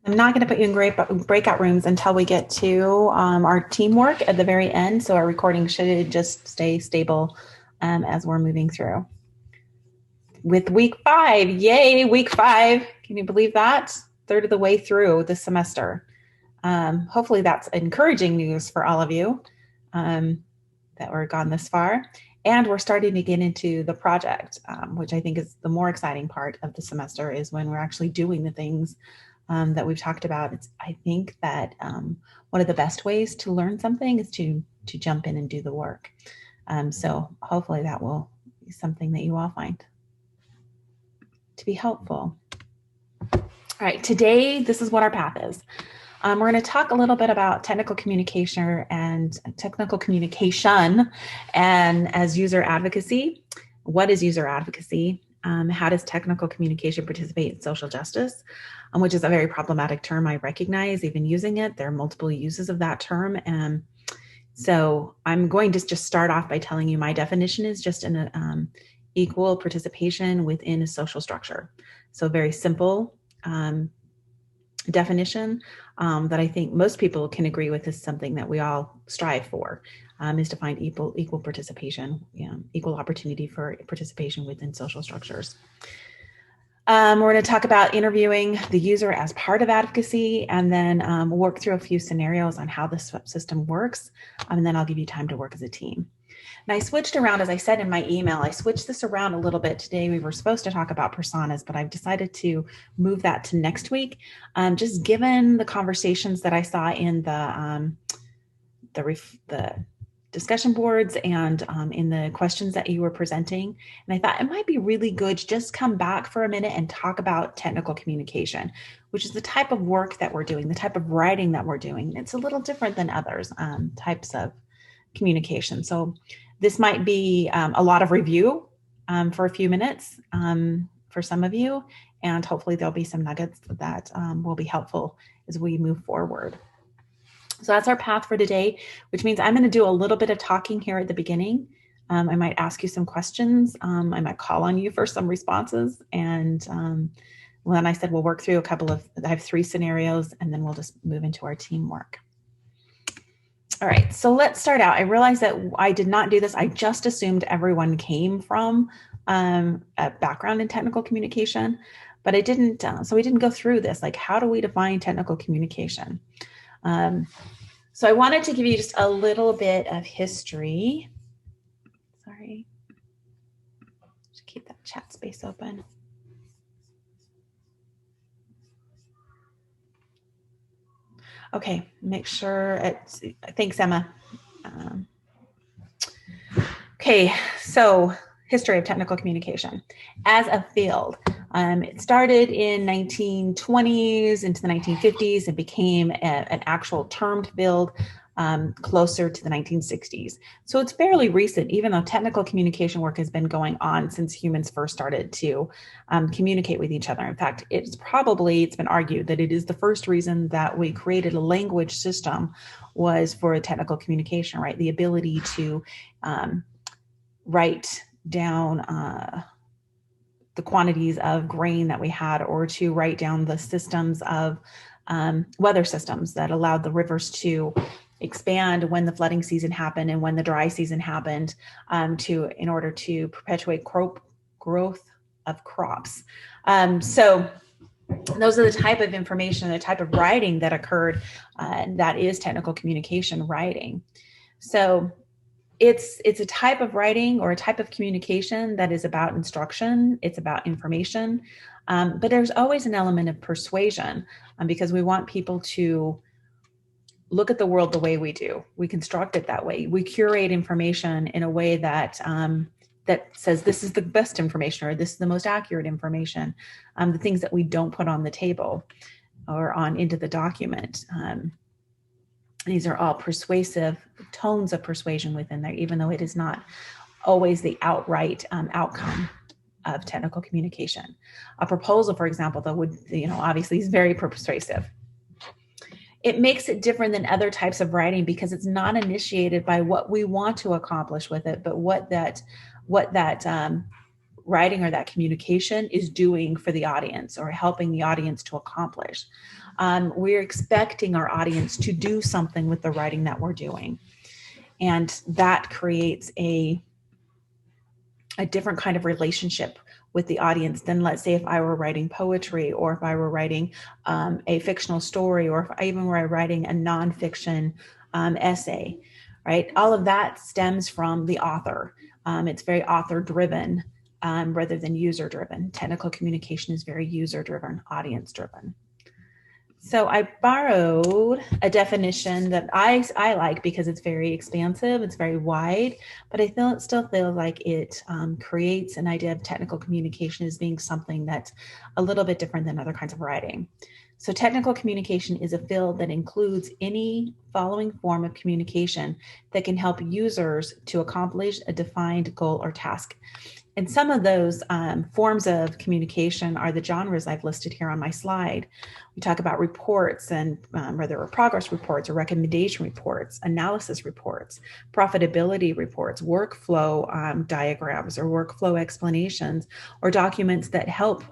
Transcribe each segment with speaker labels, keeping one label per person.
Speaker 1: I'm not going to put you in great breakout rooms until we get to our teamwork at the very end. So our recording should just stay stable as we're moving through. With week 5, yay, week 5. Can you believe that? Third of the way through this semester. Hopefully that's encouraging news for all of you that we're gone this far. And we're starting to get into the project, which I think is the more exciting part of the semester, is when we're actually doing the things that we've talked about. I think that one of the best ways to learn something is to jump in and do the work. So hopefully that will be something that you all find to be helpful. All right, today, this is what our path is. We're going to talk a little bit about technical communication and as user advocacy. What is user advocacy? How does technical communication participate in social justice? Which is a very problematic term, I recognize, even using it. There are multiple uses of that term. And so I'm going to just start off by telling you my definition is just an equal participation within a social structure. So very simple definition that I think most people can agree with is something that we all strive for, is to find equal participation, equal opportunity for participation within social structures. We're going to talk about interviewing the user as part of advocacy, and then work through a few scenarios on how this system works, and then I'll give you time to work as a team. And I switched around, as I said in my email, I switched this around a little bit today. We were supposed to talk about personas, but I've decided to move that to next week, just given the conversations that I saw in the discussion boards and in the questions that you were presenting. And I thought it might be really good to just come back for a minute and talk about technical communication, which is the type of work that we're doing, the type of writing that we're doing. It's a little different than others types of communication. So this might be a lot of review for a few minutes for some of you, and hopefully there'll be some nuggets that will be helpful as we move forward. So that's our path for today, which means I'm going to do a little bit of talking here at the beginning. I might ask you some questions. I might call on you for some responses. And then I said we'll work through I have 3 scenarios, and then we'll just move into our teamwork. All right, so let's start out. I realized that I did not do this. I just assumed everyone came from a background in technical communication, but I didn't. So we didn't go through this. Like, how do we define technical communication? So I wanted to give you just a little bit of history. Sorry, just keep that chat space open. Okay, make sure thanks, Emma. Okay, so history of technical communication as a field. It started in 1920s into the 1950s and became an actual termed field closer to the 1960s. So it's fairly recent, even though technical communication work has been going on since humans first started to communicate with each other. In fact, it's been argued that it is the first reason that we created a language system was for technical communication, right? The ability to write down the quantities of grain that we had, or to write down the systems of weather systems that allowed the rivers to expand when the flooding season happened and when the dry season happened, in order to perpetuate growth of crops. So those are the type of information, the type of writing that occurred, that is technical communication writing. So it's a type of writing or a type of communication that is about instruction. It's about information, but there's always an element of persuasion, because we want people to look at the world the way we do. We construct it that way. We curate information in a way that that says this is the best information, or this is the most accurate information. The things that we don't put on the table or into the document. These are all persuasive tones of persuasion within there, even though it is not always the outright outcome of technical communication. A proposal, for example, though, would, obviously is very persuasive. It makes it different than other types of writing because it's not initiated by what we want to accomplish with it, but what that writing or that communication is doing for the audience or helping the audience to accomplish. We're expecting our audience to do something with the writing that we're doing. And that creates a different kind of relationship with the audience than, let's say, if I were writing poetry, or if I were writing a fictional story, or if I even were writing a nonfiction essay, right? All of that stems from the author. It's very author driven rather than user driven. Technical communication is very user driven, audience driven. So I borrowed a definition that I like because it's very expansive, it's very wide, but I still feel like it creates an idea of technical communication as being something that's a little bit different than other kinds of writing. So technical communication is a field that includes any following form of communication that can help users to accomplish a defined goal or task. And some of those forms of communication are the genres I've listed here on my slide. We talk about reports, and whether they're progress reports or recommendation reports, analysis reports, profitability reports, workflow diagrams or workflow explanations, or documents that help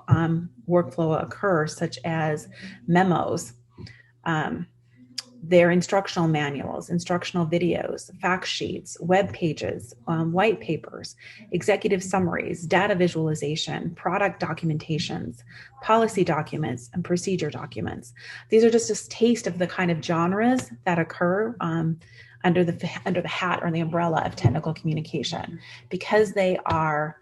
Speaker 1: workflow occur, such as memos. Their instructional manuals, instructional videos, fact sheets, web pages, white papers, executive summaries, data visualization, product documentations, policy documents, and procedure documents. These are just a taste of the kind of genres that occur under the hat or the umbrella of technical communication, because they are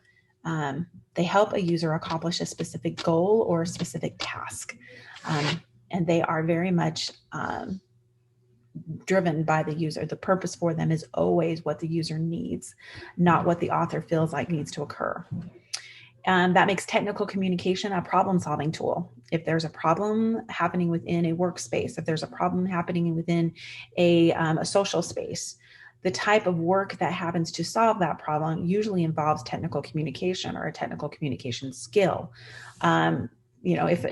Speaker 1: they help a user accomplish a specific goal or a specific task, and they are very much driven by the user. The purpose for them is always what the user needs, not what the author feels like needs to occur. And that makes technical communication a problem-solving tool. If there's a problem happening within a workspace, if there's a problem happening within a social space, the type of work that happens to solve that problem usually involves technical communication or a technical communication skill.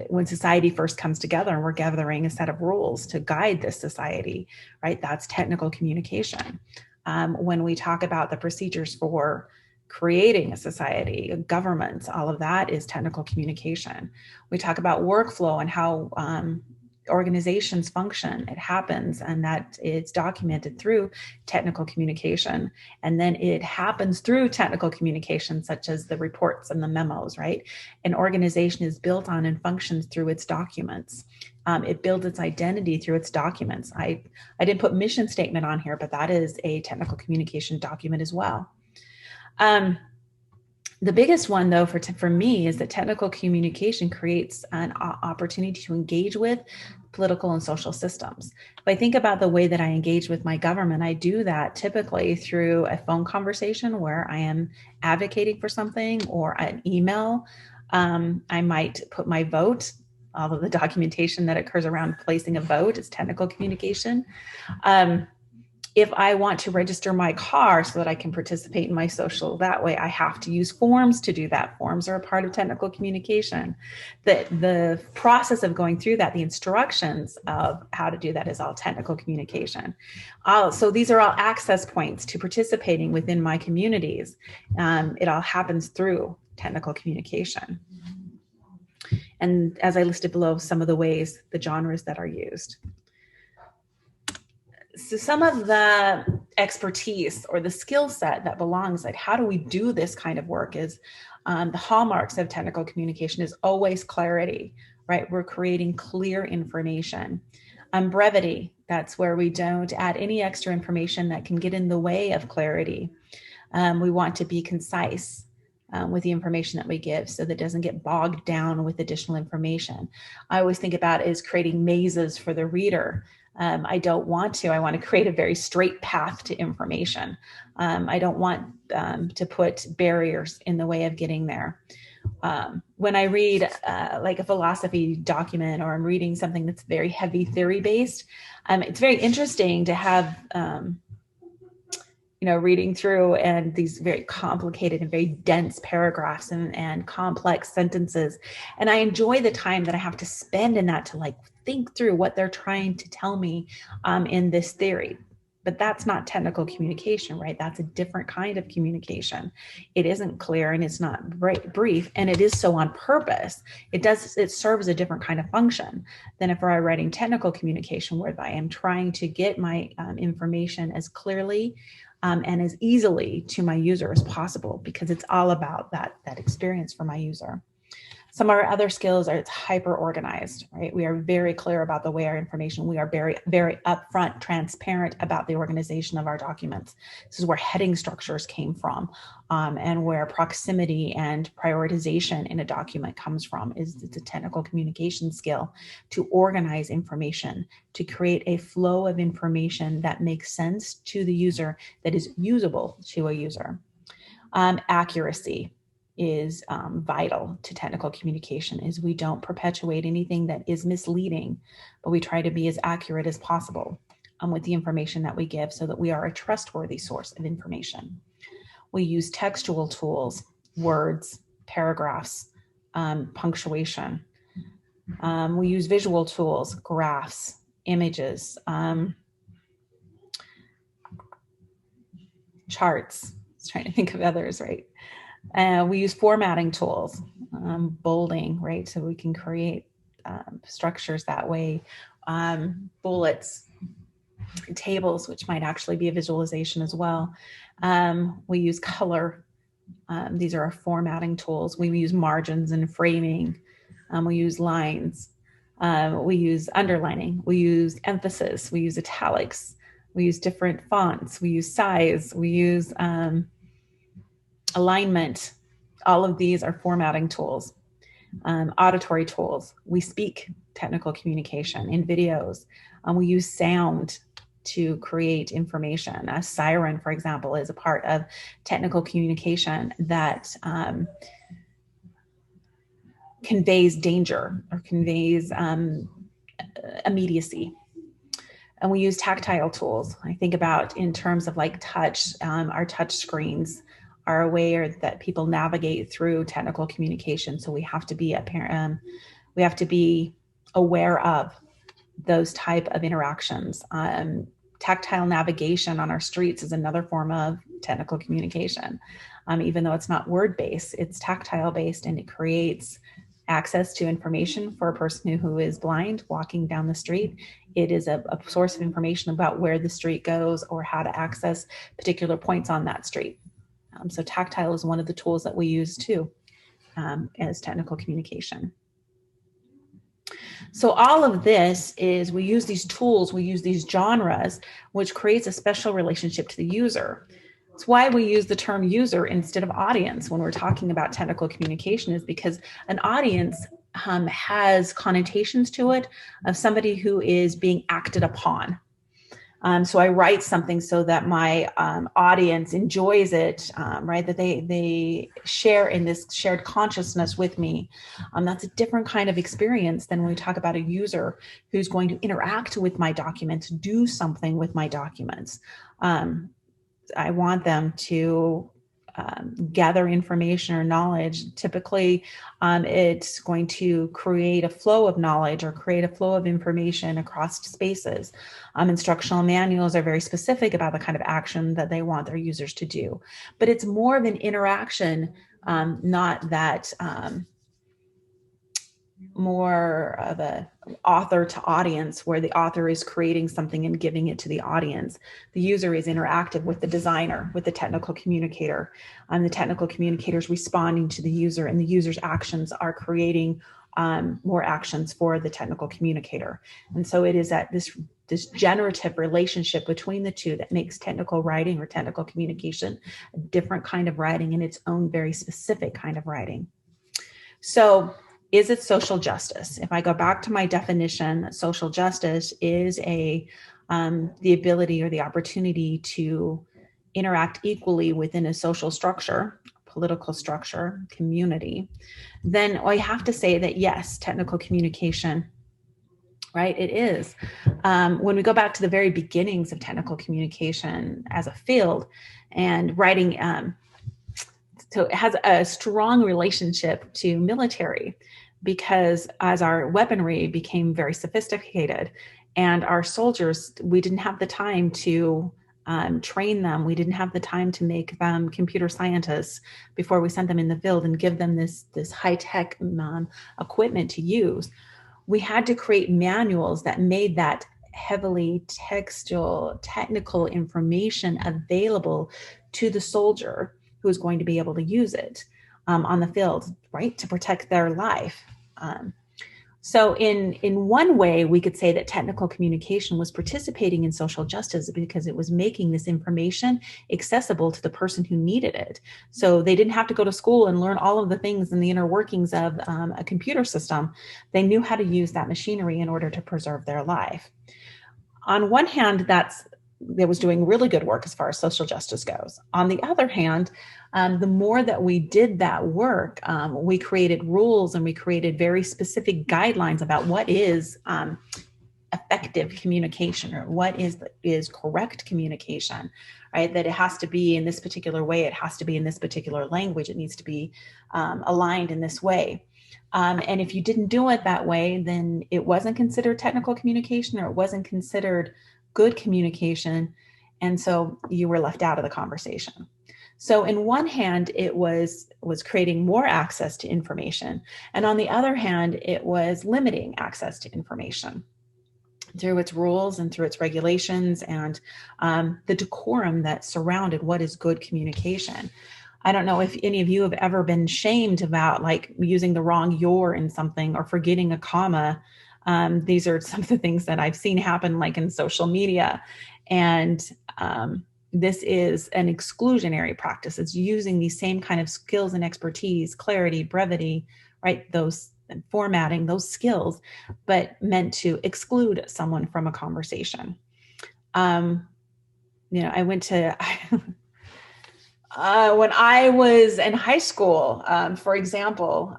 Speaker 1: When society first comes together and we're gathering a set of rules to guide this society, right, that's technical communication. When we talk about the procedures for creating a society, governments, all of that is technical communication. We talk about workflow and how organizations function. It happens, and that it's documented through technical communication. And then it happens through technical communication, such as the reports and the memos, right? An organization is built on and functions through its documents. It builds its identity through its documents. I didn't put mission statement on here, but that is a technical communication document as well. The biggest one, though, for me, is that technical communication creates an opportunity to engage with political and social systems. If I think about the way that I engage with my government, I do that typically through a phone conversation where I am advocating for something, or an email. I might put my vote. All of the documentation that occurs around placing a vote is technical communication. If I want to register my car so that I can participate in my social that way, I have to use forms to do that. Forms are a part of technical communication. The process of going through that, the instructions of how to do that, is all technical communication. So these are all access points to participating within my communities. It all happens through technical communication. And as I listed below, some of the ways, the genres that are used. So some of the expertise or the skill set that belongs, like how do we do this kind of work, is the hallmarks of technical communication is always clarity, right? We're creating clear information. Brevity, that's where we don't add any extra information that can get in the way of clarity. We want to be concise with the information that we give, so that it doesn't get bogged down with additional information. I always think about it as creating mazes for the reader. I want to create a very straight path to information. I don't want to put barriers in the way of getting there. When I read like a philosophy document, or I'm reading something that's very heavy theory based, it's very interesting to have, reading through and these very complicated and very dense paragraphs and complex sentences. And I enjoy the time that I have to spend in that to think through what they're trying to tell me in this theory. But that's not technical communication, right? That's a different kind of communication. It isn't clear and it's not brief, and it is so on purpose. It serves a different kind of function than if I'm writing technical communication, where I am trying to get my information as clearly and as easily to my user as possible, because it's all about that experience for my user. Some of our other skills are it's hyper organized, right? We are very clear about the way our information, we are very, very upfront, transparent about the organization of our documents. This is where heading structures came from, and where proximity and prioritization in a document comes from. It's a technical communication skill to organize information, to create a flow of information that makes sense to the user, that is usable to a user. Accuracy is vital to technical communication. Is we don't perpetuate anything that is misleading, but we try to be as accurate as possible with the information that we give, so that we are a trustworthy source of information. We use textual tools, words, paragraphs, punctuation. We use visual tools, graphs, images, charts. I was trying to think of others, right? We use formatting tools, bolding, right? So we can create structures that way, bullets, tables, which might actually be a visualization as well. We use color. These are our formatting tools. We use margins and framing. We use lines. We use underlining. We use emphasis. We use italics. We use different fonts. We use size. We use alignment. All of these are formatting tools. Auditory tools. We speak technical communication in videos. We use sound to create information. A siren, for example, is a part of technical communication that conveys danger or conveys immediacy. And we use tactile tools. I think about in terms of like touch, our touch screens are a way that people navigate through technical communication. So we have to be aware of those type of interactions. Tactile navigation on our streets is another form of technical communication. Even though it's not word-based, it's tactile-based, and it creates access to information for a person who is blind walking down the street. It is a source of information about where the street goes or how to access particular points on that street. So tactile is one of the tools that we use too as technical communication. So all of this is, we use these tools, we use these genres, which creates a special relationship to the user. It's why we use the term user instead of audience when we're talking about technical communication, is because an audience has connotations to it of somebody who is being acted upon. So I write something so that my audience enjoys it, right? That they share in this shared consciousness with me. That's a different kind of experience than when we talk about a user who's going to interact with my documents, do something with my documents. I want them to gather information or knowledge. Typically, it's going to create a flow of knowledge or create a flow of information across spaces. Instructional manuals are very specific about the kind of action that they want their users to do. But it's more of an interaction, not that more of a author to audience, where the author is creating something and giving it to the audience. The user is interactive with the designer, with the technical communicator, and the technical communicator is responding to the user, and the user's actions are creating more actions for the technical communicator. And so it is at this generative relationship between the two that makes technical writing or technical communication a different kind of writing, and its own very specific kind of writing. So is it social justice? If I go back to my definition, social justice is the ability or the opportunity to interact equally within a social structure, political structure, community, then I have to say that yes, technical communication, right? It is. When we go back to the very beginnings of technical communication as a field, and writing, so it has a strong relationship to military, because as our weaponry became very sophisticated And our soldiers, we didn't have the time to train them. We didn't have the time to make them computer scientists before we sent them in the field and give them this high-tech equipment to use. We had to create manuals that made that heavily textual, technical information available to the soldier who is going to be able to use it on the field, right, to protect their life. So in one way, we could say that technical communication was participating in social justice because it was making this information accessible to the person who needed it. So they didn't have to go to school and learn all of the things and the inner workings of a computer system. They knew how to use that machinery in order to preserve their life. On one hand, that was doing really good work as far as social justice goes. On the other hand, the more that we did that work, we created rules and we created very specific guidelines about what is effective communication, or what is correct communication, right? That it has to be in this particular way. It has to be in this particular language. It needs to be aligned in this way. And if you didn't do it that way, then it wasn't considered technical communication, or it wasn't considered good communication. And so you were left out of the conversation. So in one hand, it was creating more access to information. And on the other hand, it was limiting access to information through its rules and through its regulations and the decorum that surrounded what is good communication. I don't know if any of you have ever been shamed about like using the wrong "your" in something or forgetting a comma. These are some of the things that I've seen happen like in social media. And this is an exclusionary practice. It's using these same kind of skills and expertise, clarity, brevity, right? Those formatting, those skills, but meant to exclude someone from a conversation. I went to... when I was in high school, for example,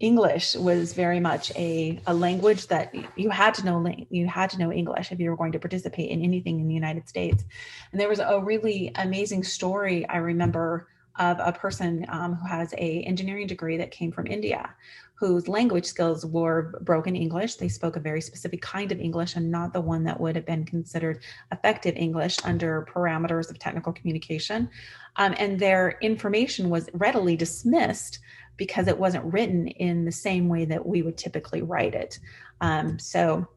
Speaker 1: English was very much a language that you had to know. You had to know English if you were going to participate in anything in the United States. And there was a really amazing story I remember of a person who has an engineering degree that came from India, whose language skills were broken English. They spoke a very specific kind of English and not the one that would have been considered effective English under parameters of technical communication. And their information was readily dismissed because it wasn't written in the same way that we would typically write it. So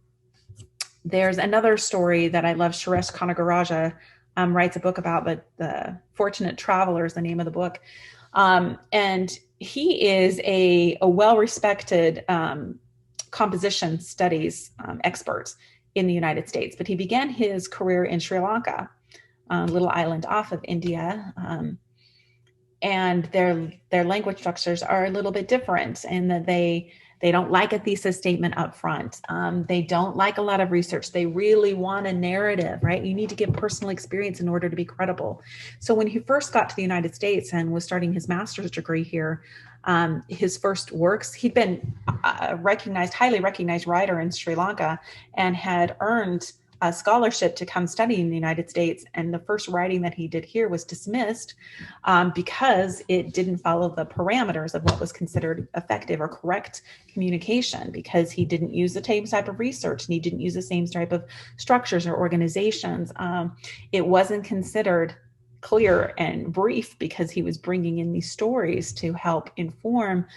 Speaker 1: there's another story that I love. Suresh Kanagaraja writes a book about the Fortunate Traveler is the name of the book. And he is a well-respected composition studies expert in the United States, but he began his career in Sri Lanka, a little island off of India. And their language structures are a little bit different in that they don't like a thesis statement up front. They don't like a lot of research. They really want a narrative, right? You need to give personal experience in order to be credible. So when he first got to the United States and was starting his master's degree here, his first works, he'd been a highly recognized writer in Sri Lanka and had earned a scholarship to come study in the United States. And the first writing that he did here was dismissed because it didn't follow the parameters of what was considered effective or correct communication, because he didn't use the same type of research and he didn't use the same type of structures or organizations. It wasn't considered clear and brief because he was bringing in these stories to help inform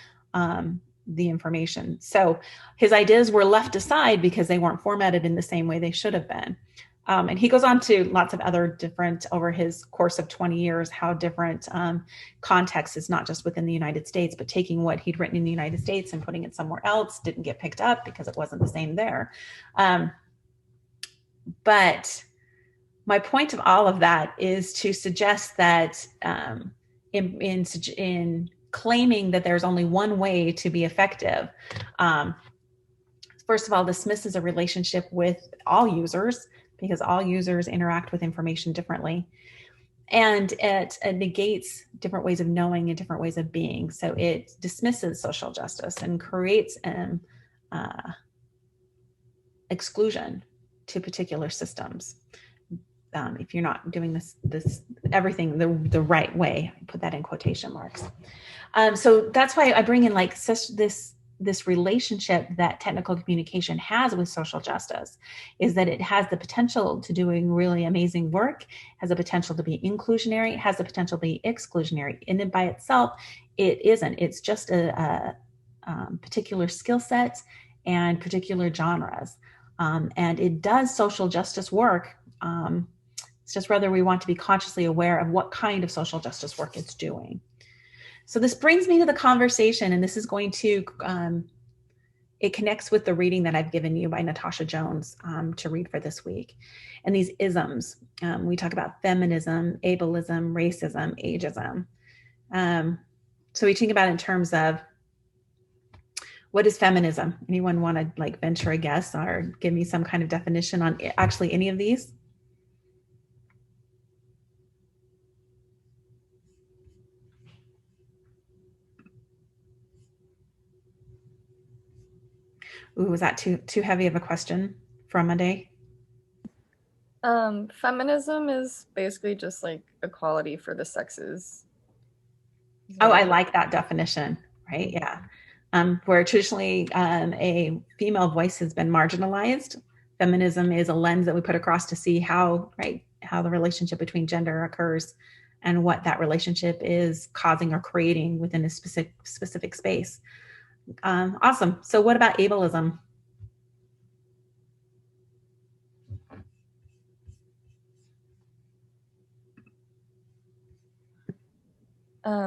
Speaker 1: the information. So his ideas were left aside because they weren't formatted in the same way they should have been. And he goes on to lots of other different, over his course of 20 years, how different contexts is not just within the United States, but taking what he'd written in the United States and putting it somewhere else didn't get picked up because it wasn't the same there. But my point of all of that is to suggest that in claiming that there's only one way to be effective, first of all, dismisses a relationship with all users, because all users interact with information differently. And it negates different ways of knowing and different ways of being. So it dismisses social justice and creates exclusion to particular systems. If you're not doing this everything the right way, I put that in quotation marks. So that's why I bring in like this this relationship that technical communication has with social justice is that it has the potential to doing really amazing work, has the potential to be inclusionary, has the potential to be exclusionary. And then by itself, it isn't. It's just a particular skill set and particular genres. And it does social justice work. It's just whether we want to be consciously aware of what kind of social justice work it's doing. So this brings me to the conversation, and this is going to, it connects with the reading that I've given you by Natasha Jones to read for this week. And these isms, we talk about feminism, ableism, racism, ageism. So we think about it in terms of, what is feminism? Anyone want to like venture a guess or give me some kind of definition on actually any of these? Ooh, was that too heavy of a question for a Monday?
Speaker 2: Feminism is basically just like equality for the sexes.
Speaker 1: Oh, I like that definition, right? Yeah. Where traditionally a female voice has been marginalized, feminism is a lens that we put across to see how the relationship between gender occurs and what that relationship is causing or creating within a specific space. Awesome. So what about ableism?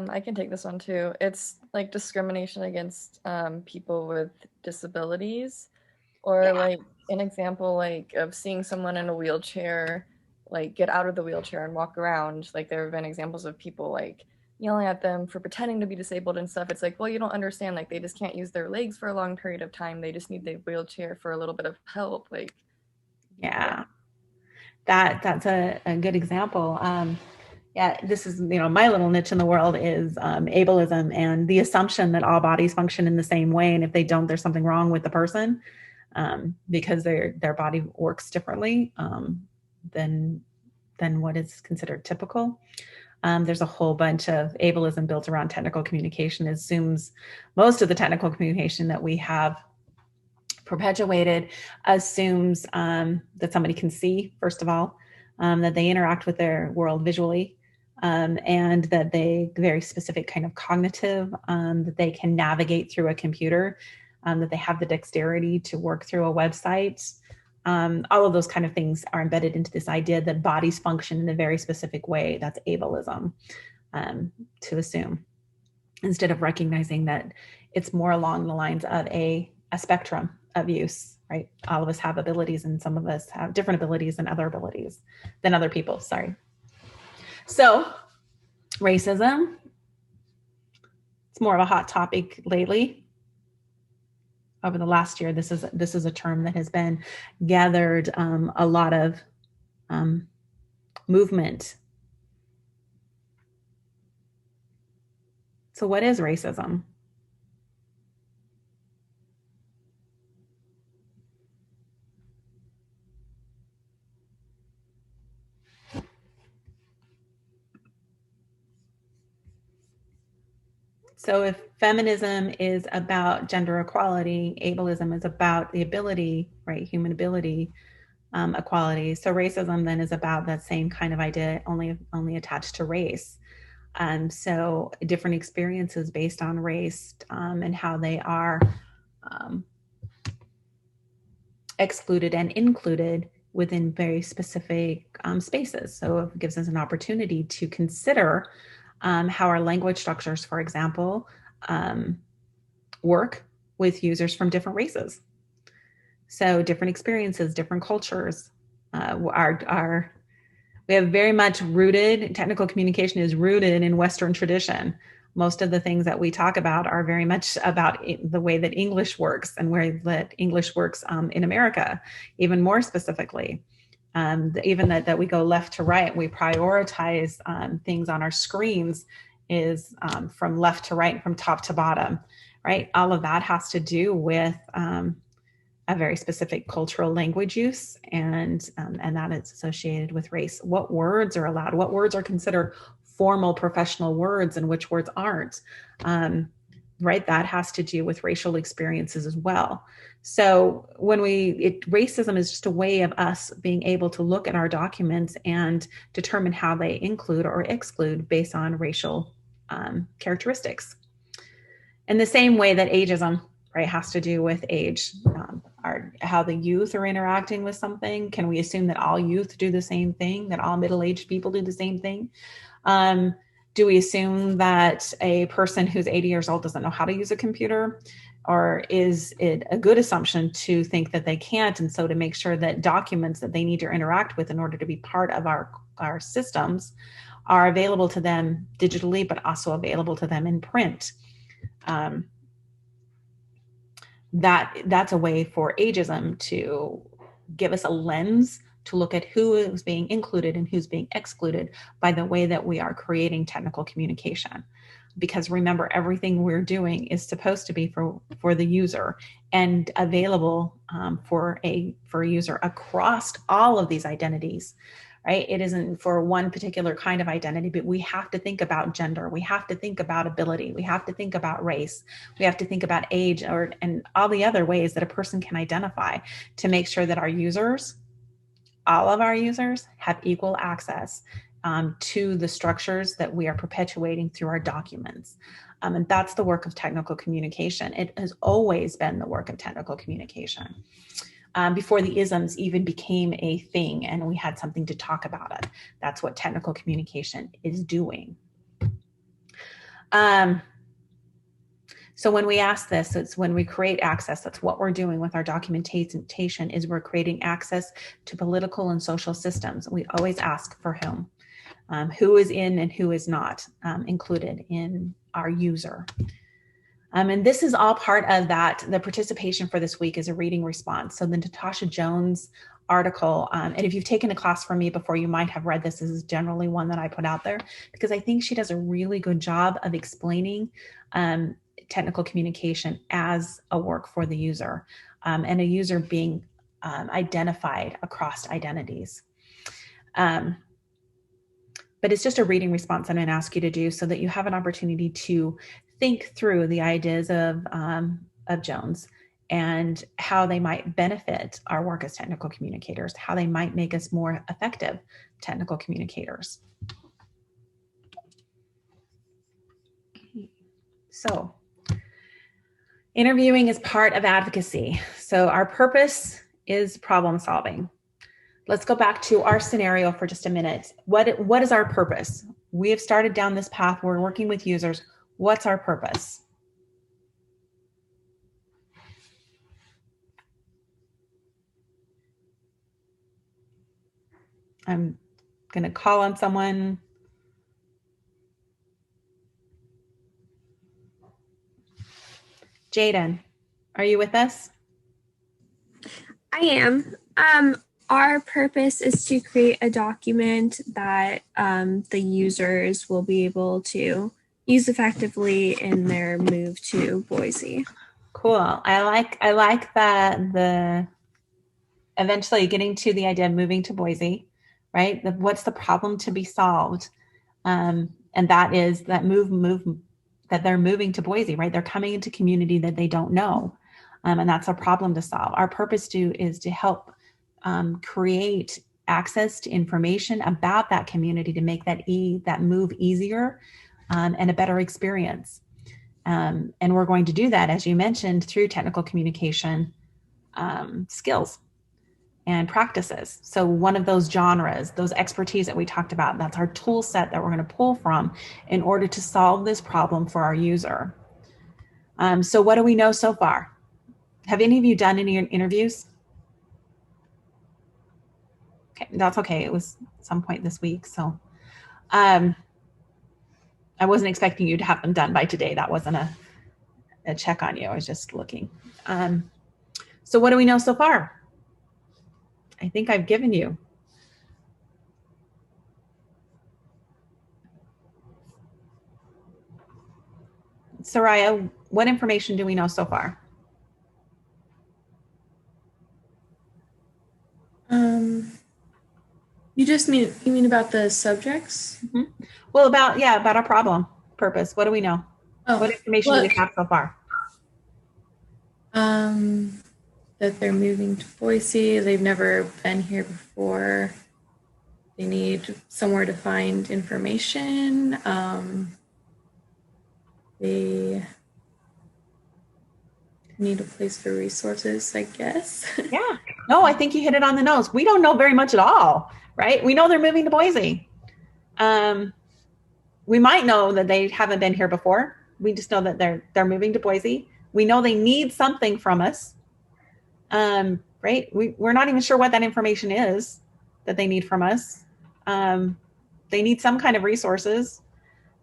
Speaker 2: I can take this one too. It's like discrimination against people with disabilities, or like an example like of seeing someone in a wheelchair like get out of the wheelchair and walk around. Like there have been examples of people like yelling at them for pretending to be disabled and stuff. It's like, well, you don't understand, like they just can't use their legs for a long period of time. They just need the wheelchair for a little bit of help. Like
Speaker 1: that's a good example. Yeah, this is, my little niche in the world is ableism and the assumption that all bodies function in the same way. And if they don't, there's something wrong with the person because their body works differently than what is considered typical. There's a whole bunch of ableism built around technical communication. It assumes most of the technical communication that we have perpetuated assumes that somebody can see, first of all, that they interact with their world visually, and that they very specific kind of cognitive, that they can navigate through a computer, that they have the dexterity to work through a website. All of those kind of things are embedded into this idea that bodies function in a very specific way. That's ableism, to assume, instead of recognizing that it's more along the lines of a spectrum of use, right? All of us have abilities, and some of us have different abilities and other abilities than other people. Sorry. So racism, it's more of a hot topic lately. Over the last year, this is a term that has been gathered a lot of movement. So what is racism? So if feminism is about gender equality, ableism is about the ability, right, human ability, equality. So racism then is about that same kind of idea, only attached to race. So different experiences based on race and how they are excluded and included within very specific spaces. So it gives us an opportunity to consider how our language structures, for example, work with users from different races. So different experiences, different cultures we have very much rooted, technical communication is rooted in Western tradition. Most of the things that we talk about are very much about the way that English works and where that English works in America, even more specifically. Even that we go left to right, we prioritize things on our screens is from left to right, from top to bottom, right? All of that has to do with a very specific cultural language use, and that is associated with race. What words are allowed? What words are considered formal professional words, and which words aren't? right? That has to do with racial experiences as well. So racism is just a way of us being able to look at our documents and determine how they include or exclude based on racial characteristics. In the same way that ageism, right, has to do with age, how the youth are interacting with something. Can we assume that all youth do the same thing, that all middle-aged people do the same thing? Do we assume that a person who's 80 years old doesn't know how to use a computer? Or is it a good assumption to think that they can't? And so to make sure that documents that they need to interact with in order to be part of our systems are available to them digitally, but also available to them in print. That's a way for ageism to give us a lens to look at who is being included and who's being excluded by the way that we are creating technical communication. Because remember, everything we're doing is supposed to be for the user and available for a user across all of these identities, right? It isn't for one particular kind of identity, but we have to think about gender. We have to think about ability. We have to think about race. We have to think about age and all the other ways that a person can identify to make sure that our users, all of our users, have equal access to the structures that we are perpetuating through our documents. And that's the work of technical communication. It has always been the work of technical communication. Before the isms even became a thing and we had something to talk about it. That's what technical communication is doing. So when we ask this, it's when we create access, that's what we're doing with our documentation, is we're creating access to political and social systems. We always ask for who is in and who is not included in our user. And this is all part of that. The participation for this week is a reading response. So the Natasha Jones article, and if you've taken a class from me before, you might have read this. This is generally one that I put out there because I think she does a really good job of explaining technical communication as a work for the user and a user being identified across identities. But it's just a reading response I'm going to ask you to do so that you have an opportunity to think through the ideas of Jones and how they might benefit our work as technical communicators, how they might make us more effective technical communicators. So, interviewing is part of advocacy. So our purpose is problem solving. Let's go back to our scenario for just a minute. What is our purpose? We have started down this path. We're working with users. What's our purpose? I'm going to call on someone. Jaden, are you with us?
Speaker 3: I am. Our purpose is to create a document that the users will be able to use effectively in their move to Boise.
Speaker 1: Cool. I like that the eventually getting to the idea of moving to Boise, right? What's the problem to be solved? And that is that that they're moving to Boise, right? They're coming into community that they don't know. And that's a problem to solve. Our purpose is to help create access to information about that community to make that move easier and a better experience. And we're going to do that, as you mentioned, through technical communication skills and practices. So one of those genres, those expertise that we talked about, that's our tool set that we're going to pull from in order to solve this problem for our user. So what do we know so far? Have any of you done any interviews? Okay, that's okay. It was some point this week. So I wasn't expecting you to have them done by today. That wasn't a check on you. I was just looking. So what do we know so far? I think I've given you. Soraya, what information do we know so far?
Speaker 4: You mean about the subjects?
Speaker 1: Mm-hmm. Well, about our problem purpose. What do we know?
Speaker 4: Oh,
Speaker 1: What information do we have so far?
Speaker 4: That they're moving to Boise. They've never been here before. They need somewhere to find information. They need a place for resources, I guess.
Speaker 1: Yeah. No, I think you hit it on the nose. We don't know very much at all, right? We know they're moving to Boise. We might know that they haven't been here before. We just know that they're moving to Boise. We know they need something from us. Right? We're not even sure what that information is that they need from us. They need some kind of resources,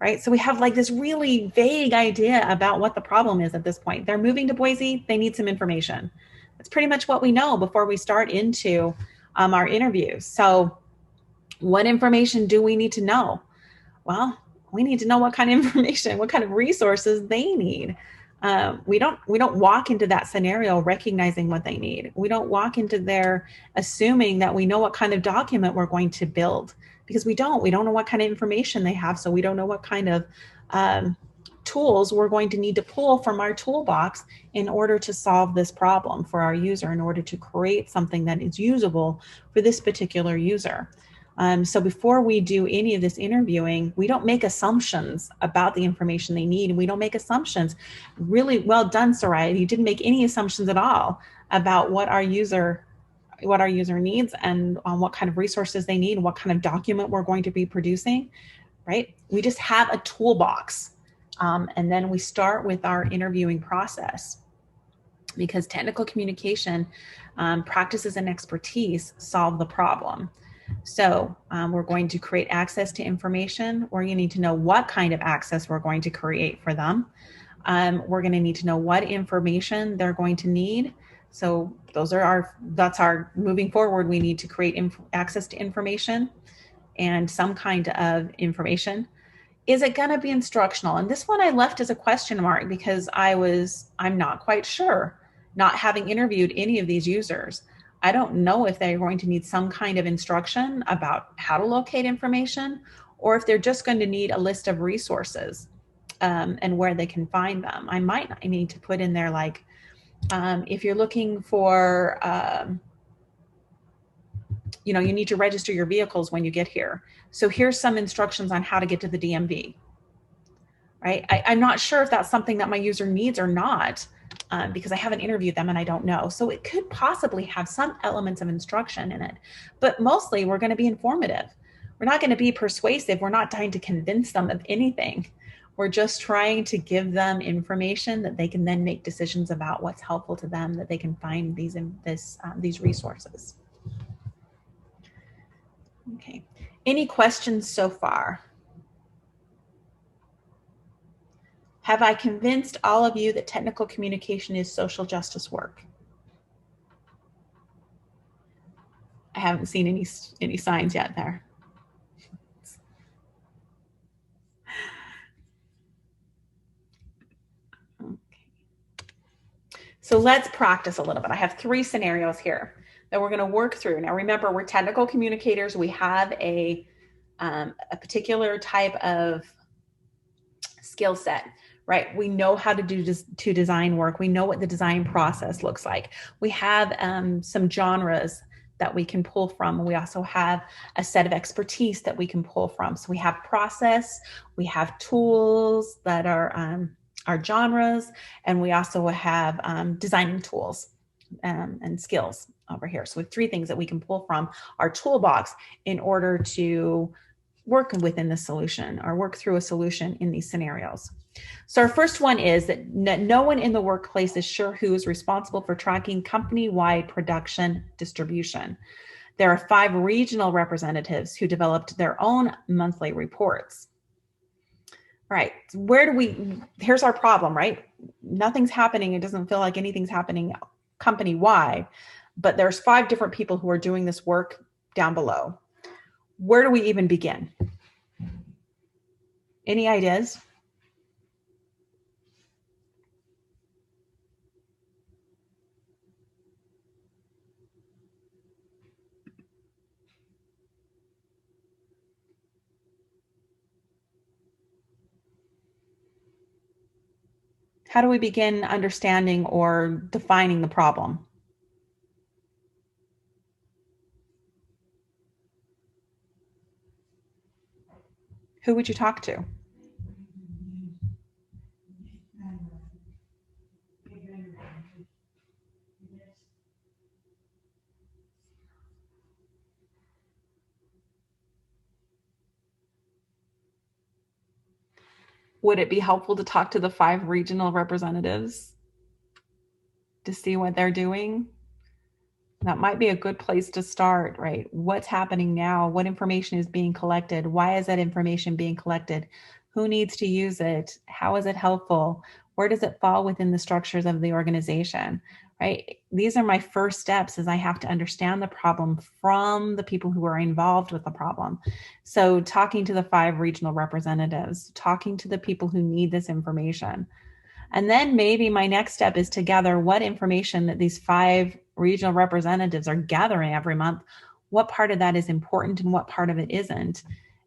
Speaker 1: right? So we have like this really vague idea about what the problem is at this point. They're moving to Boise. They need some information. That's pretty much what we know before we start into our interviews. So what information do we need to know? Well, we need to know what kind of information, what kind of resources they need. We don't walk into that scenario recognizing what they need. We don't walk into there assuming that we know what kind of document we're going to build, because we don't know what kind of information they have. So we don't know what kind of tools we're going to need to pull from our toolbox in order to solve this problem for our user, in order to create something that is usable for this particular user. So before we do any of this interviewing, we don't make assumptions about the information they need. And we don't make assumptions. Really well done, Soraya. You didn't make any assumptions at all about what our user needs and on what kind of resources they need and what kind of document we're going to be producing, right? We just have a toolbox. And then we start with our interviewing process, because technical communication practices and expertise solve the problem. So we're going to create access to information. We're going to need to know what kind of access we're going to create for them. We're going to need to know what information they're going to need. So that's our moving forward. We need to create access to information and some kind of information. Is it going to be instructional? And this one I left as a question mark because I'm not quite sure, not having interviewed any of these users. I don't know if they're going to need some kind of instruction about how to locate information, or if they're just going to need a list of resources and where they can find them. I might need to put in there, like, if you're looking for, you need to register your vehicles when you get here. So here's some instructions on how to get to the DMV, right? I'm not sure if that's something that my user needs or not. Because I haven't interviewed them and I don't know. So it could possibly have some elements of instruction in it, but mostly we're going to be informative. We're not going to be persuasive. We're not trying to convince them of anything. We're just trying to give them information that they can then make decisions about what's helpful to them, that they can find these resources. Okay. Any questions so far? Have I convinced all of you that technical communication is social justice work? I haven't seen any signs yet there. Okay. So let's practice a little bit. I have 3 scenarios here that we're going to work through. Now, remember, we're technical communicators. We have a particular type of skill set, right? We know how to do design work. We know what the design process looks like. We have some genres that we can pull from. We also have a set of expertise that we can pull from. So we have process, we have tools that are genres, and we also have designing tools and skills over here. So we have 3 things that we can pull from our toolbox in order to work within the solution or work through a solution in these scenarios. So our first one is that no one in the workplace is sure who is responsible for tracking company-wide production distribution. There are 5 regional representatives who developed their own monthly reports. All right, here's our problem, right? Nothing's happening. It doesn't feel like anything's happening company-wide, but there's 5 different people who are doing this work down below. Where do we even begin? Any ideas? How do we begin understanding or defining the problem? Who would you talk to? Would it be helpful to talk to the 5 regional representatives to see what they're doing? That might be a good place to start, right? What's happening now? What information is being collected? Why is that information being collected? Who needs to use it? How is it helpful? Where does it fall within the structures of the organization, right? These are my first steps, is I have to understand the problem from the people who are involved with the problem. So talking to the 5 regional representatives, talking to the people who need this information. And then maybe my next step is to gather what information that these 5 regional representatives are gathering every month. What part of that is important and what part of it isn't?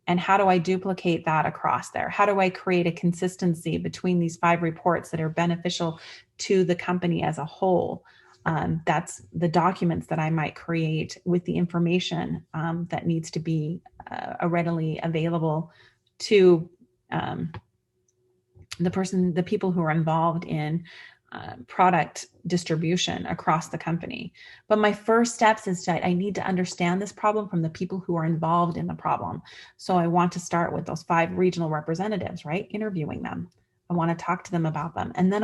Speaker 1: And how do I duplicate that across there? How do I create a consistency between these 5 reports that are beneficial to the company as a whole? That's the documents that I might create with the information that needs to be readily available to the people who are involved in product distribution across the company. But my first steps is that I need to understand this problem from the people who are involved in the problem. So I want to start with those 5 regional representatives, right? Interviewing them. I want to talk to them about them. And then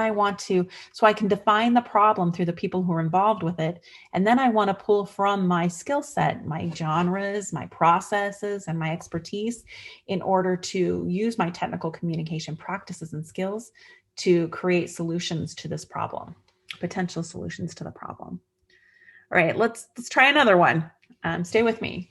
Speaker 1: so I can define the problem through the people who are involved with it. And then I want to pull from my skill set, my genres, my processes, and my expertise in order to use my technical communication practices and skills to create solutions to this problem, potential solutions to the problem. All right, let's try another one. Stay with me.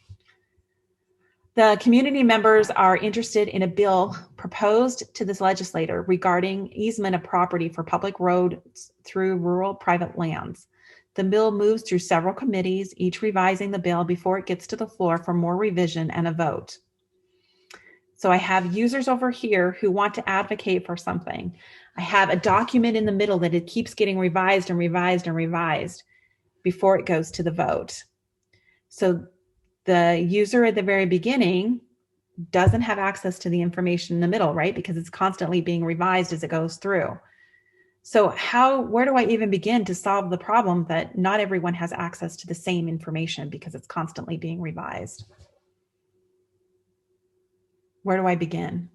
Speaker 1: The community members are interested in a bill proposed to this legislator regarding easement of property for public roads through rural private lands. The bill moves through several committees, each revising the bill before it gets to the floor for more revision and a vote. So I have users over here who want to advocate for something. I have a document in the middle that it keeps getting revised and revised and revised before it goes to the vote. So the user at the very beginning doesn't have access to the information in the middle, right? Because it's constantly being revised as it goes through. So where do I even begin to solve the problem that not everyone has access to the same information because it's constantly being revised? Where do I begin?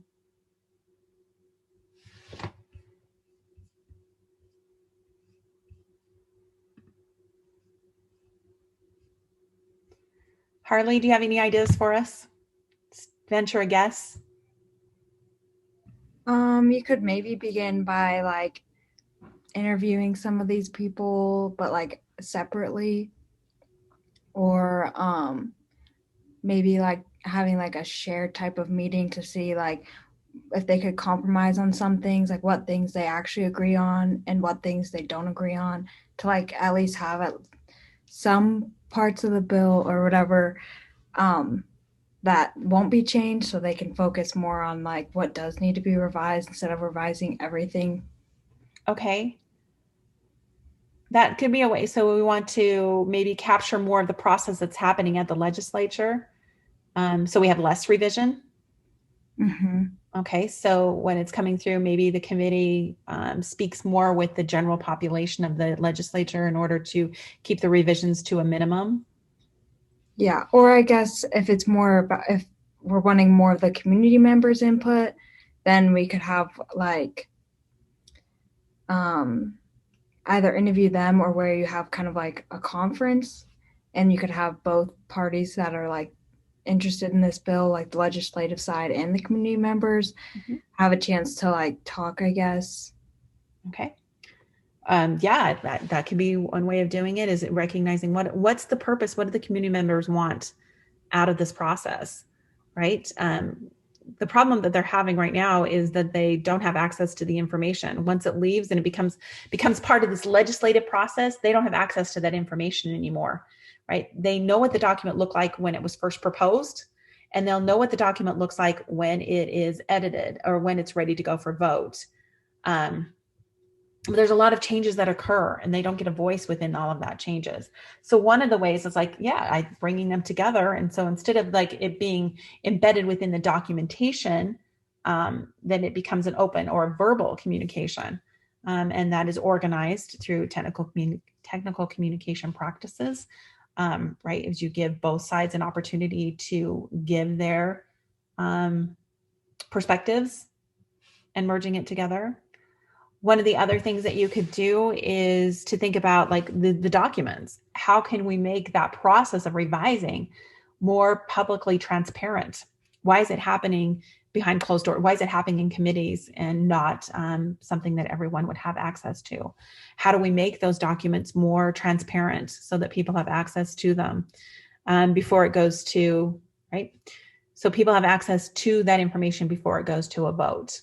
Speaker 1: Harley, do you have any ideas for us? Venture a guess.
Speaker 5: You could maybe begin by like interviewing some of these people, but like separately, or maybe like having like a shared type of meeting to see like if they could compromise on some things, like what things they actually agree on and what things they don't agree on, to like at least have some parts of the bill or whatever that won't be changed, so they can focus more on like what does need to be revised instead of revising everything.
Speaker 1: Okay. That could be a way. So we want to maybe capture more of the process that's happening at the legislature. So we have less revision.
Speaker 5: Mm-hmm.
Speaker 1: Okay. So when it's coming through, maybe the committee speaks more with the general population of the legislature in order to keep the revisions to a minimum.
Speaker 5: Yeah, or I guess if it's more about, if we're wanting more of the community members' input, then we could have like either interview them or where you have kind of like a conference and you could have both parties that are like interested in this bill, like the legislative side and the community members, have a chance to like talk, I guess.
Speaker 1: Okay. Yeah, that could be one way of doing it, is recognizing what's the purpose, what do the community members want out of this process, right? The problem that they're having right now is that they don't have access to the information. Once it leaves and it becomes part of this legislative process, they don't have access to that information anymore, right? They know what the document looked like when it was first proposed, and they'll know what the document looks like when it is edited or when it's ready to go for vote. there's a lot of changes that occur and they don't get a voice within all of that changes. So one of the ways is like, yeah, I bringing them together. And so instead of like it being embedded within the documentation, then it becomes an open or a verbal communication. And that is organized through technical communication practices, right? As you give both sides an opportunity to give their perspectives and merging it together. One of the other things that you could do is to think about like the documents. How can we make that process of revising more publicly transparent? Why is it happening behind closed doors? Why is it happening in committees and not something that everyone would have access to? How do we make those documents more transparent so that people have access to them before it goes to, right? So people have access to that information before it goes to a vote.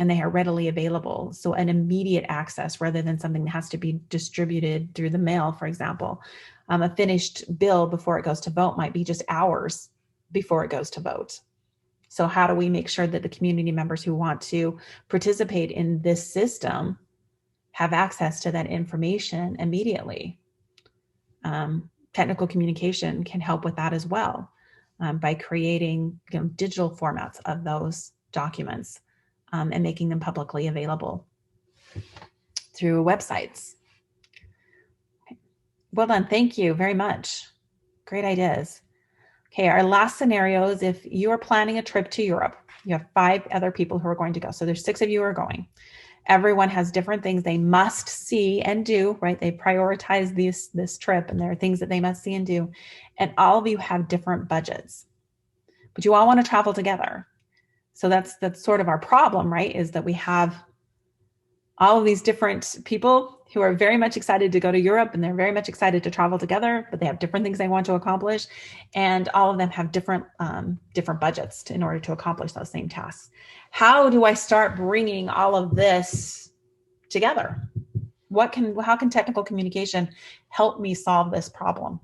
Speaker 1: And they are readily available. So an immediate access rather than something that has to be distributed through the mail, for example. A finished bill before it goes to vote might be just hours before it goes to vote. So how do we make sure that the community members who want to participate in this system have access to that information immediately? Technical communication can help with that as well by creating digital formats of those documents. And making them publicly available through websites. Okay. Well done. Thank you very much. Great ideas. Okay, our last scenario is if you are planning a trip to Europe, you have 5 other people who are going to go. So there's 6 of you who are going. Everyone has different things they must see and do, right? They prioritize this trip and there are things that they must see and do. And all of you have different budgets, but you all want to travel together. So that's sort of our problem, right? Is that we have all of these different people who are very much excited to go to Europe and they're very much excited to travel together, but they have different things they want to accomplish. And all of them have different budgets in order to accomplish those same tasks. How do I start bringing all of this together? How can technical communication help me solve this problem?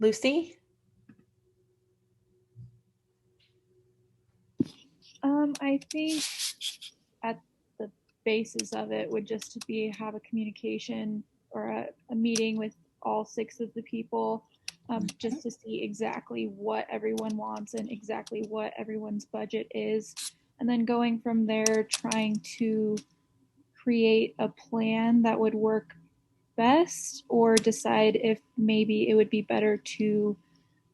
Speaker 1: Lucy?
Speaker 6: I think at the basis of it would just to be have a communication or a meeting with all 6 of the people, just to see exactly what everyone wants and exactly what everyone's budget is. And then going from there, trying to create a plan that would work best, or decide if maybe it would be better to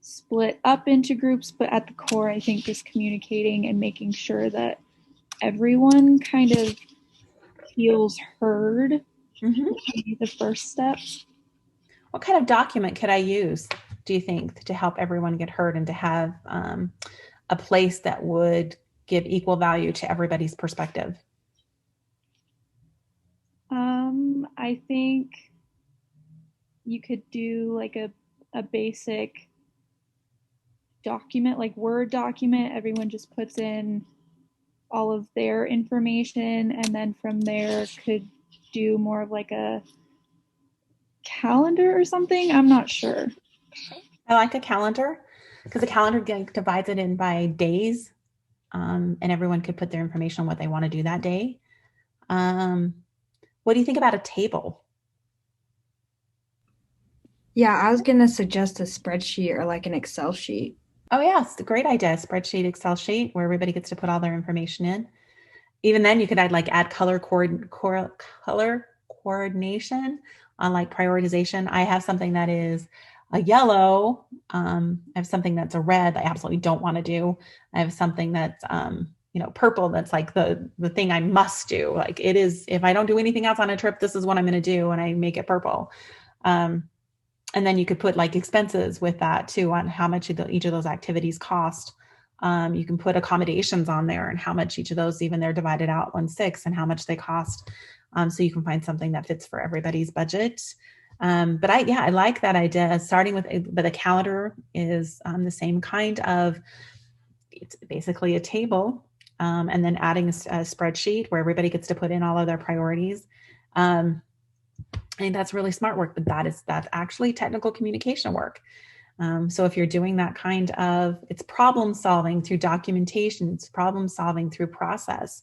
Speaker 6: split up into groups. But at the core, I think just communicating and making sure that everyone kind of feels heard would be the first step.
Speaker 1: What kind of document could I use, do you think, to help everyone get heard and to have a place that would give equal value to everybody's perspective?
Speaker 6: I think you could do like a basic document, like Word document. Everyone just puts in all of their information, and then from there could do more of like a calendar or something. I'm not sure.
Speaker 1: I like a calendar because the calendar divides it in by days, and everyone could put their information on what they want to do that day. What do you think about a table?
Speaker 5: Yeah, I was going to suggest a spreadsheet or like an Excel sheet.
Speaker 1: Oh, yeah, it's a great idea. A spreadsheet, Excel sheet where everybody gets to put all their information in. Even then, you could add color coordination on like prioritization. I have something that is a yellow. I have something that's a red I absolutely don't want to do. I have something that's purple that's like the thing I must do. Like it is, if I don't do anything else on a trip, this is what I'm going to do, and I make it purple. And then you could put like expenses with that too, on how much each of those activities cost. You can put accommodations on there and how much each of those, even they're divided out 1/6 and how much they cost. So you can find something that fits for everybody's budget. But I like that idea. Starting with, but the calendar is the same kind of, it's basically a table and then adding a spreadsheet where everybody gets to put in all of their priorities. I think that's really smart work, but that's actually technical communication work. So if you're doing that kind of, it's problem solving through documentation, it's problem solving through process,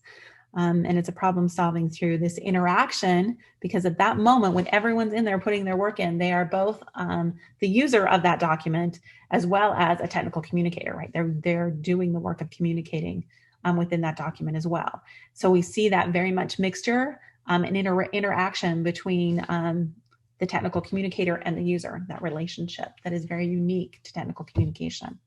Speaker 1: and it's a problem solving through this interaction, because at that moment when everyone's in there putting their work in, they are both the user of that document as well as a technical communicator, right? They're doing the work of communicating within that document as well. So we see that very much mixture and interaction between the technical communicator and the user, that relationship that is very unique to technical communication.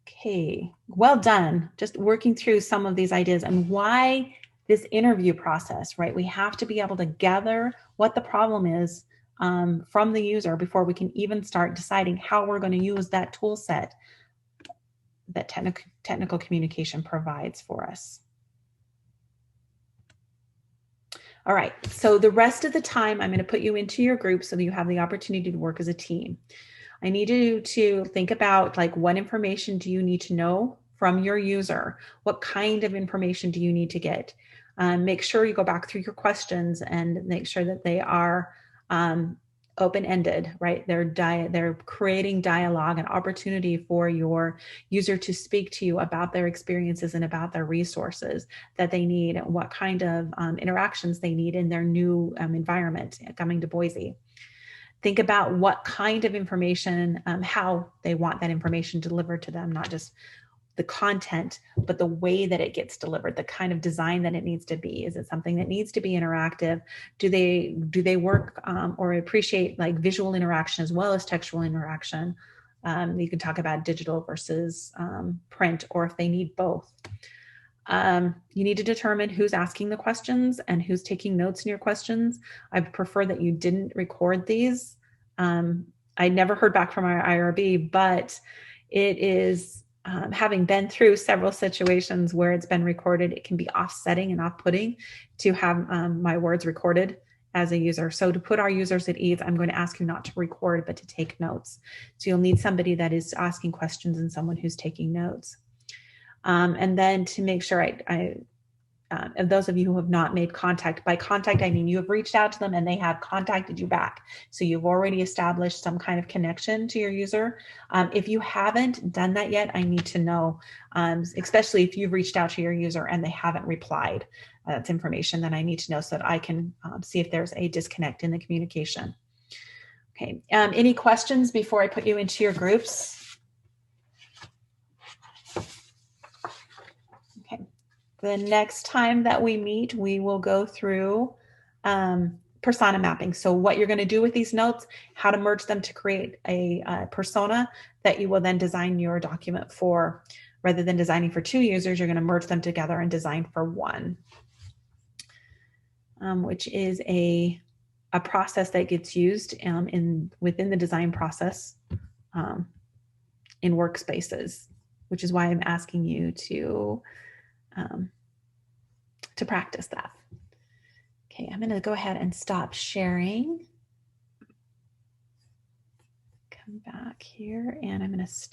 Speaker 1: Okay, well done. Just working through some of these ideas and why this interview process, right? We have to be able to gather what the problem is from the user before we can even start deciding how we're going to use that tool set that technical communication provides for us. All right, so the rest of the time, I'm going to put you into your group so that you have the opportunity to work as a team. I need you to think about, like, what information do you need to know from your user? What kind of information do you need to get? Make sure you go back through your questions and make sure that they are open-ended, right? They're creating dialogue and opportunity for your user to speak to you about their experiences and about their resources that they need, and what kind of interactions they need in their new environment coming to Boise. Think about what kind of information, how they want that information delivered to them, not just the content, but the way that it gets delivered, the kind of design that it needs to be. Is it something that needs to be interactive? Do they work or appreciate like visual interaction as well as textual interaction? You can talk about digital versus print, or if they need both. You need to determine who's asking the questions and who's taking notes in your questions. I prefer that you didn't record these. I never heard back from our IRB, but it is, having been through several situations where it's been recorded, it can be offsetting and off-putting to have my words recorded as a user. So to put our users at ease, I'm going to ask you not to record, but to take notes. So you'll need somebody that is asking questions and someone who's taking notes. And then to make sure and those of you who have not made contact, by contact, I mean you have reached out to them and they have contacted you back. So you've already established some kind of connection to your user. If you haven't done that yet, I need to know, especially if you've reached out to your user and they haven't replied. That's information that I need to know so that I can see if there's a disconnect in the communication. Okay, any questions before I put you into your groups? The next time that we meet, we will go through persona mapping. So what you're going to do with these notes, how to merge them to create a persona that you will then design your document for. Rather than designing for 2 users, you're going to merge them together and design for 1, which is a process that gets used within the design process in workspaces, which is why I'm asking you to practice that. Okay, I'm going to go ahead and stop sharing. Come back here and I'm going to stop.